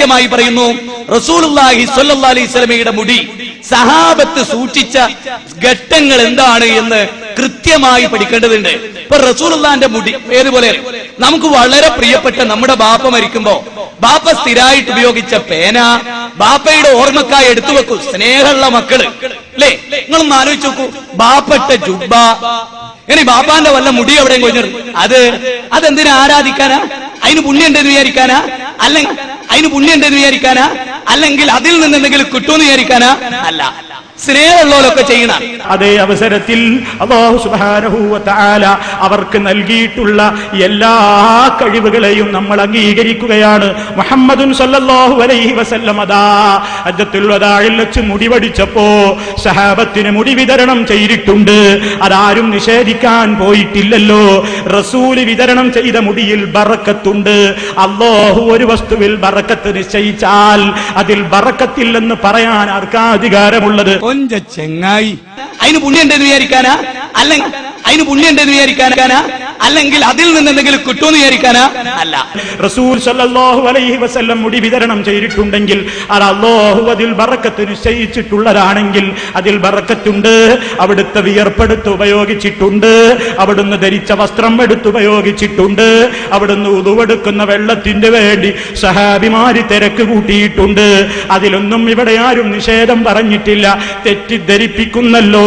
വ്യക്തമായി പറയുന്നു, റസൂലുള്ളാഹി സ്വല്ലല്ലാഹു അലൈഹി വസല്ലമയുടെ മുടി സഹാബത്ത് സൂക്ഷിച്ച ഘട്ടങ്ങൾ എന്താണ് എന്ന് കൃത്യമായി പഠിക്കേണ്ടതുണ്ട്. ഇപ്പൊ റസൂലുള്ളാഹിന്റെ മുടി ഏതുപോലെ നമുക്ക് വളരെ പ്രിയപ്പെട്ട നമ്മുടെ ബാപ്പ മരിക്കുമ്പോ ബാപ്പ സ്ഥിരമായിട്ട് ഉപയോഗിച്ച പേന ബാപ്പയുടെ ഓർമ്മക്കായി എടുത്തു വെക്കൂ. സ്നേഹമുള്ള മക്കള് അല്ലേ, നിങ്ങളൊന്ന് ആലോചിച്ച് നോക്കൂ. ബാപ്പട്ട ജുബ്ബ, ഇനി ബാപ്പാന്റെ വല്ല മുടി എവിടെയും കൊഞ്ഞിടും. അതെന്തിനാ ആരാധിക്കാനാ? അതിന് പുണ്യണ്ടെന്ന് വിചാരിക്കാനാ? അല്ലെങ്കിൽ അതിൽ നിന്ന് എന്തെങ്കിലും കിട്ടുമെന്ന് വിചാരിക്കാനാ? അല്ല, സ്നേഹമുള്ളവരൊക്കെ ചെയ്യണം. അതേ അവസരത്തിൽ അല്ലാഹു സുബ്ഹാനഹു വ തആല അവർക്ക് നൽകിയിട്ടുള്ള എല്ലാ കഴിവുകളെയും നമ്മൾ അംഗീകരിക്കുകയാണ്. മുഹമ്മദുൻ സല്ലല്ലാഹു അലൈഹി വസല്ലം അതാ ഹജ്ജത്തുൽ വദാഇൽ വെച്ച് മുടി വടിച്ചപ്പോ സഹാബത്തിന് മുടി വിതരണം ചെയ്തിട്ടുണ്ട്. അതാരും നിഷേധിക്കാൻ പോയിട്ടില്ലല്ലോ. റസൂല് വിതരണം ചെയ്ത മുടിയിൽ ബറക്കത്തുണ്ട്. അല്ലാഹു ഒരു വസ്തുവിൽ ബറക്കത്ത് നിശ്ചയിച്ചാൽ അതിൽ ബറക്കത്തില്ലെന്ന് പറയാൻ ആർക്കാ അധികാരമുള്ളത്? ചെങ്ങായി, അതിന് പുണ്യണ്ടെന്ന് വിചാരിക്കാനാ? അല്ലെങ്കിൽ അതിൽ നിന്ന് എന്തെങ്കിലും കിട്ടുമെന്ന് വിചാരിക്കാനാ? അല്ല. റസൂൽ സല്ലല്ലാഹു അലൈഹി വസല്ലം മുടി വിതരണം ചെയ്തിട്ടുണ്ടെങ്കിൽ അത് അല്ലാഹു അതിൽ ബറക്കത്ത് നിശ്ചയിച്ചിട്ടുള്ളതാണെങ്കിൽ അതിൽ ബറക്കത്തുണ്ട്. അവിടുത്തെ വിയർപ്പെടുത്ത് ഉപയോഗിച്ചിട്ടുണ്ട്, അവിടുന്ന് ധരിച്ച വസ്ത്രം എടുത്തുപയോഗിച്ചിട്ടുണ്ട്, അവിടുന്ന് ഉദുവെടുക്കുന്ന വെള്ളത്തിന് വേണ്ടി സഹാബിമാര് തിരക്ക് കൂട്ടിയിട്ടുണ്ട്. അതിലൊന്നും ഇവിടെ ആരും നിഷേധം പറഞ്ഞിട്ടില്ല. തെറ്റിദ്ധരിപ്പിക്കുന്നല്ലോ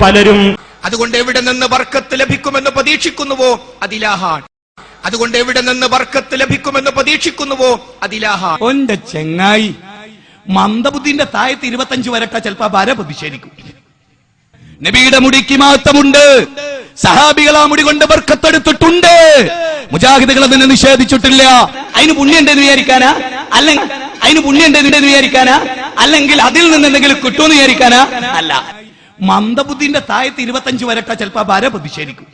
പലരും. അതുകൊണ്ട് എവിടെ നിന്ന് ബർക്കത്ത് ലഭിക്കുമെന്ന് പ്രതീക്ഷിക്കുന്നുവോ അതിലാഹാണ്. ഒന്റെ ചെങ്ങായി, മന്ദബുദ്ധിന്റെ താഴത്ത് 25 വരട്ട ചിലപ്പോ ഭാര പ്രതിഷേധിക്കും. നബിയുടെ മുടിക്ക് മഹത്വമുണ്ട്. സഹാബികൾ ആ മുടി കൊണ്ട് ബർക്കത്തെടുത്തിട്ടുണ്ട്. മുജാഹിദുകൾ അതിനെ നിഷേധിച്ചിട്ടില്ല. അതിന് പുണ്യണ്ടെന്ന് വിചാരിക്കാനാ? അല്ലെങ്കിൽ അതിൽ നിന്ന് എന്തെങ്കിലും കിട്ടുമെന്ന് വിചാരിക്കാനാ? അല്ല. മന്ദബുദ്ധിന്റെ താഴത്ത് 25 വരട്ട ചിലപ്പോ ഭാര പ്രതിഷേധിക്കും.